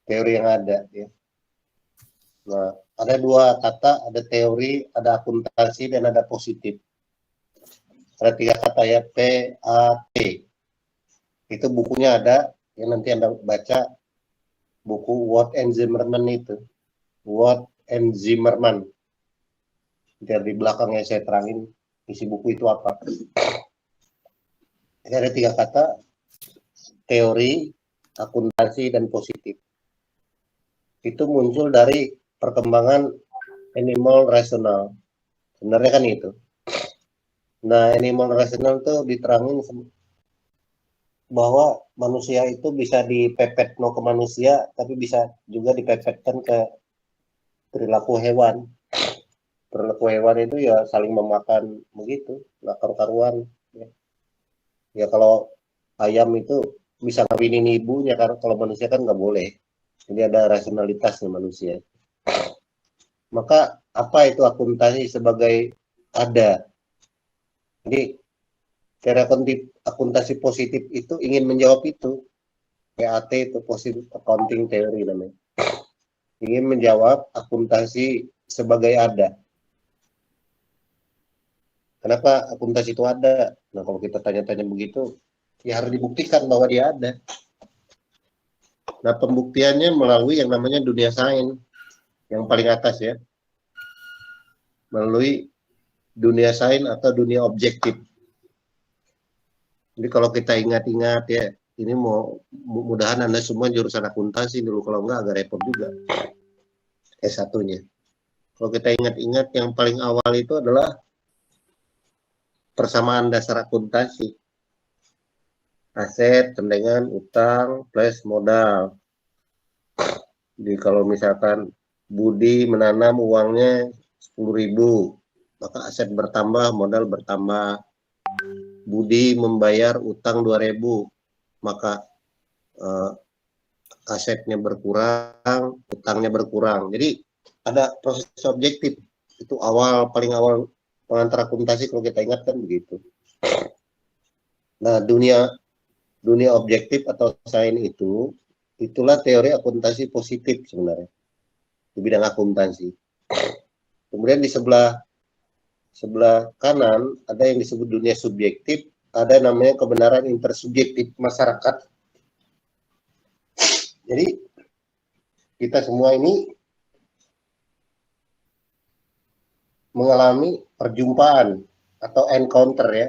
teori yang ada ya. Nah, ada dua kata, ada teori, ada akuntansi, dan ada positif. Ada tiga kata ya, PAT. Itu bukunya ada, yang nanti Anda baca buku Watt and Zimmerman itu. Watt and Zimmerman. Di belakangnya saya terangin isi buku itu apa. Jadi ada tiga kata, teori, akuntansi, dan positif. Itu muncul dari perkembangan animal rasional. Sebenarnya kan itu. Nah, animal rasional itu diterangin bahwa manusia itu bisa dipepet ke manusia, tapi bisa juga dipepetkan ke perilaku hewan. Perilaku hewan itu ya saling memakan begitu, nggak karu-karuan. Ya. Ya kalau ayam itu bisa ngawinin ibunya, karena kalau manusia kan nggak boleh. Jadi ada rasionalitasnya manusia. Maka apa itu akuntansi sebagai ada? Jadi teori akuntansi positif itu ingin menjawab itu. PAT itu positive accounting theory namanya. Ingin menjawab akuntansi sebagai ada. Kenapa akuntansi itu ada? Nah, kalau kita tanya-tanya begitu, ya harus dibuktikan bahwa dia ada. Nah, pembuktiannya melalui yang namanya dunia sains, yang paling atas ya. Melalui dunia sains atau dunia objektif. Jadi kalau kita ingat-ingat ya, ini mudahan Anda semua jurusan akuntansi dulu, kalau enggak agak repot juga. S1-nya. Kalau kita ingat-ingat yang paling awal itu adalah persamaan dasar akuntansi. Aset, tendengan, utang, plus modal. Jadi kalau misalkan Budi menanam uangnya 10.000, maka aset bertambah, modal bertambah. Budi membayar utang 2.000, maka asetnya berkurang, utangnya berkurang. Jadi ada proses objektif. Itu paling awal pengantar akuntansi kalau kita ingat kan begitu. Nah, dunia objektif atau sains itu, itulah teori akuntansi positif sebenarnya di bidang akuntansi. Kemudian di sebelah kanan ada yang disebut dunia subjektif, ada namanya kebenaran intersubjektif masyarakat. Jadi kita semua ini mengalami perjumpaan atau encounter ya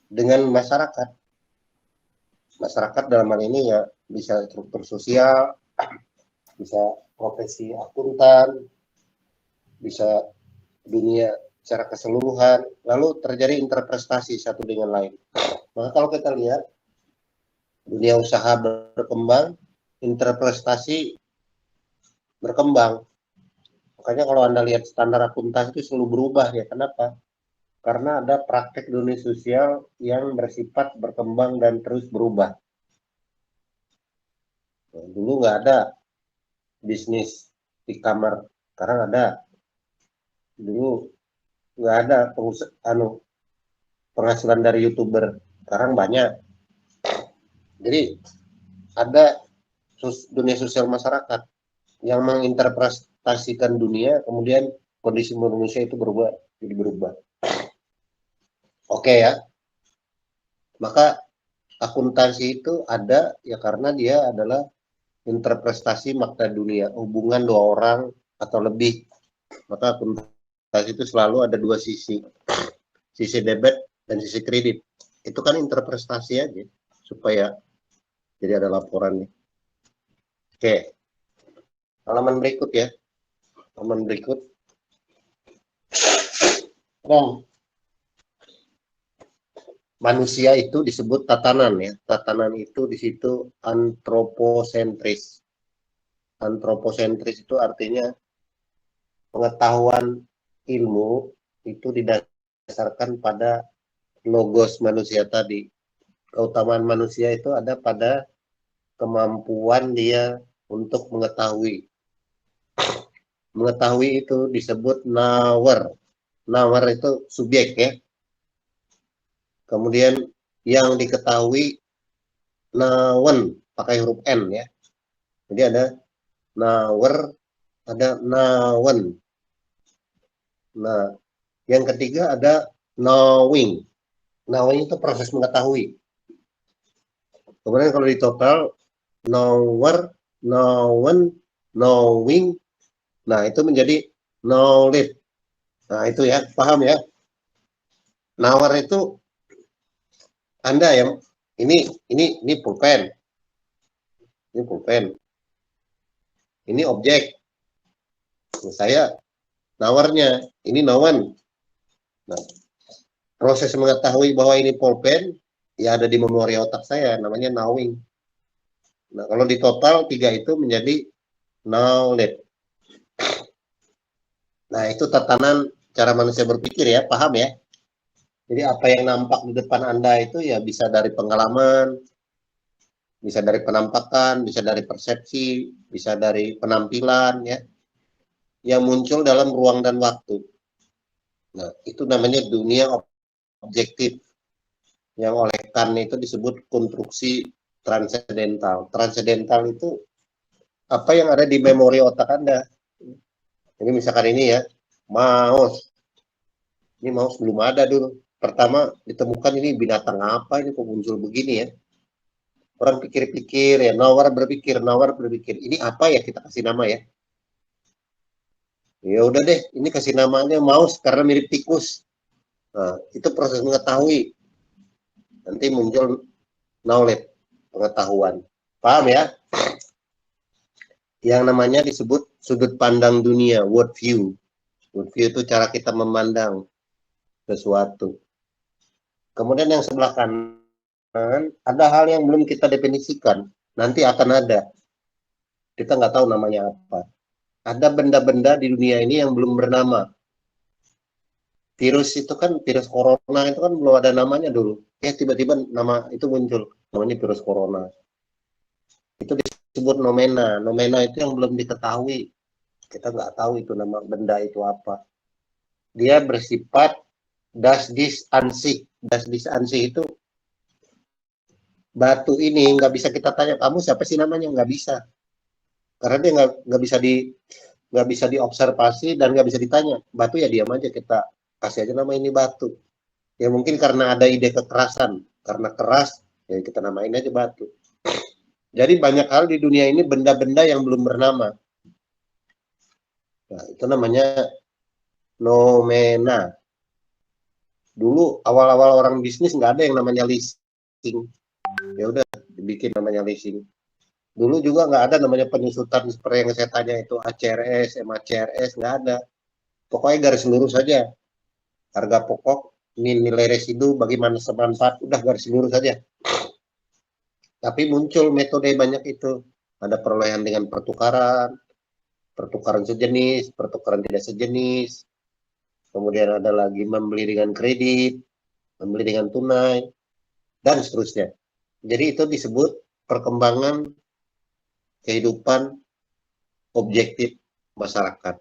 dengan masyarakat. Masyarakat dalam hal ini ya bisa struktur sosial, bisa profesi akuntan, bisa dunia secara keseluruhan, lalu terjadi interpretasi satu dengan lain. Maka kalau kita lihat dunia usaha berkembang, interpretasi berkembang. Makanya kalau Anda lihat standar akuntansi itu selalu berubah ya. Kenapa? Karena ada praktek dunia sosial yang bersifat berkembang dan terus berubah. Nah, dulu nggak ada bisnis di kamar, sekarang ada. Dulu nggak ada penghasilan dari YouTuber, sekarang banyak. Jadi ada dunia sosial masyarakat yang menginterpretasikan dunia, kemudian kondisi manusia itu jadi berubah. Oke ya. Maka akuntansi itu ada ya karena dia adalah interpretasi makna dunia, hubungan dua orang atau lebih. Maka akuntansi itu selalu ada dua sisi. Sisi debit dan sisi kredit. Itu kan interpretasi aja supaya jadi ada laporan nih. Oke. Halaman berikut ya. Halaman berikut. Nah, manusia itu disebut tatanan ya. Tatanan itu di situ antroposentris. Antroposentris itu artinya pengetahuan ilmu itu didasarkan pada logos manusia tadi. Keutamaan manusia itu ada pada kemampuan dia untuk mengetahui. Mengetahui itu disebut knower. Knower itu subjek ya. Kemudian yang diketahui known pakai huruf N ya. Jadi ada knower, ada known. Nah, yang ketiga ada knowing. Knowing itu proses mengetahui. Kemudian kalau di total, knower, known, knowing, nah itu menjadi knowledge. Nah itu ya, paham ya. Knower itu Anda yang ini pulpen, ini pulpen, ini objek. Saya nawarnya, ini known. Nah, proses mengetahui bahwa ini pulpen ya ada di memori otak saya, namanya knowing. Nah, kalau di total 3 itu menjadi knowledge. Nah, itu tatanan cara manusia berpikir ya, paham ya? Jadi apa yang nampak di depan Anda itu ya bisa dari pengalaman, bisa dari penampakan, bisa dari persepsi, bisa dari penampilan ya, yang muncul dalam ruang dan waktu. Nah, itu namanya dunia objektif yang oleh Kant itu disebut konstruksi transendental. Transendental itu apa yang ada di memori otak Anda. Ini misalkan ini ya, mouse. Ini mouse belum ada dulu. Pertama ditemukan ini binatang apa ini kok muncul begini ya. Orang pikir-pikir ya, nawar berpikir. Ini apa ya kita kasih nama ya? Ya udah deh, ini kasih namanya mouse karena mirip tikus. Nah, itu proses mengetahui. Nanti muncul knowledge, pengetahuan. Paham ya? Yang namanya disebut sudut pandang dunia, world view. World view itu cara kita memandang sesuatu. Kemudian yang sebelah kanan, ada hal yang belum kita definisikan. Nanti akan ada. Kita nggak tahu namanya apa. Ada benda-benda di dunia ini yang belum bernama. Virus itu kan, virus corona itu kan belum ada namanya dulu. Ya tiba-tiba nama itu muncul. Namanya virus corona. Itu disebut nomena. Nomena itu yang belum diketahui. Kita nggak tahu itu nama benda itu apa. Dia bersifat das dis ansih. Das dis ansih itu batu ini nggak bisa kita tanya kamu siapa sih namanya, nggak bisa karena dia nggak bisa diobservasi dan nggak bisa ditanya. Batu ya diam aja, kita kasih aja nama ini batu. Ya mungkin karena ada ide kekerasan, karena keras ya kita namain aja batu. Jadi banyak hal di dunia ini benda-benda yang belum bernama. Nah, itu namanya nomena. Dulu awal-awal orang bisnis nggak ada yang namanya leasing. Ya udah dibikin namanya leasing. Dulu juga nggak ada namanya penyusutan seperti yang saya tanya itu ACRS, MACRS, nggak ada. Pokoknya garis lurus saja. Harga pokok, ini nilai residu, bagaimana semanfaat, udah garis lurus saja. Tapi muncul metode banyak itu. Ada perolehan dengan pertukaran, pertukaran sejenis, pertukaran tidak sejenis. Kemudian ada lagi membeli dengan kredit, membeli dengan tunai, dan seterusnya. Jadi itu disebut perkembangan kehidupan objektif masyarakat.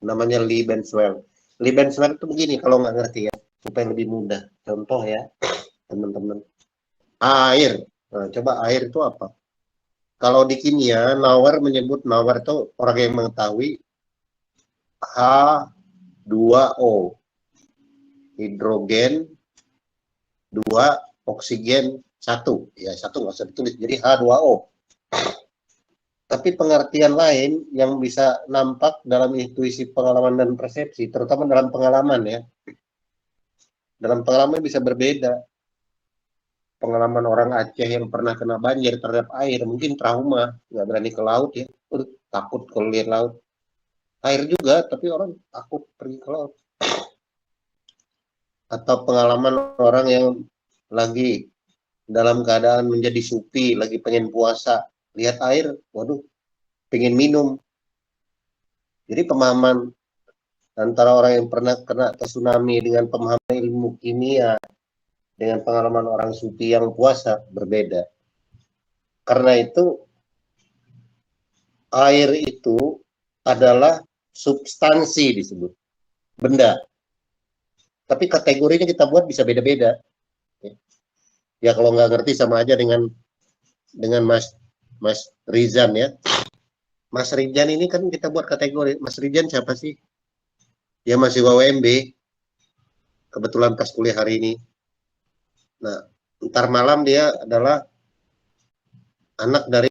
Namanya Lebenswelt. Lebenswelt itu begini kalau nggak ngerti ya, supaya lebih mudah. Contoh ya, teman-teman. Air. Nah, coba air itu apa? Kalau di kimia, Nawar menyebut Nawar itu orang yang mengetahui H2O. Hidrogen 2, oksigen 1. Ya, 1 nggak usah ditulis. Jadi H2O. Tapi pengertian lain yang bisa nampak dalam intuisi pengalaman dan persepsi, terutama dalam pengalaman ya. Dalam pengalaman bisa berbeda. Pengalaman orang Aceh yang pernah kena banjir terhadap air, mungkin trauma, nggak berani ke laut ya. Takut kalau lihat laut. Air juga, tapi orang takut pergi ke laut. Atau pengalaman orang yang lagi dalam keadaan menjadi supi, lagi pengen puasa, lihat air, waduh, pengen minum. Jadi pemahaman antara orang yang pernah kena tsunami dengan pemahaman ilmu kimia dengan pengalaman orang sufi yang puasa berbeda. Karena itu air itu adalah substansi disebut benda. Tapi kategorinya kita buat bisa beda-beda. Ya kalau nggak ngerti sama aja dengan Mas Mas Rizan ya. Mas Rizan ini kan kita buat kategori. Mas Rizan siapa sih? Dia masih WMB. Kebetulan pas kuliah hari ini. Nah, ntar malam dia adalah anak dari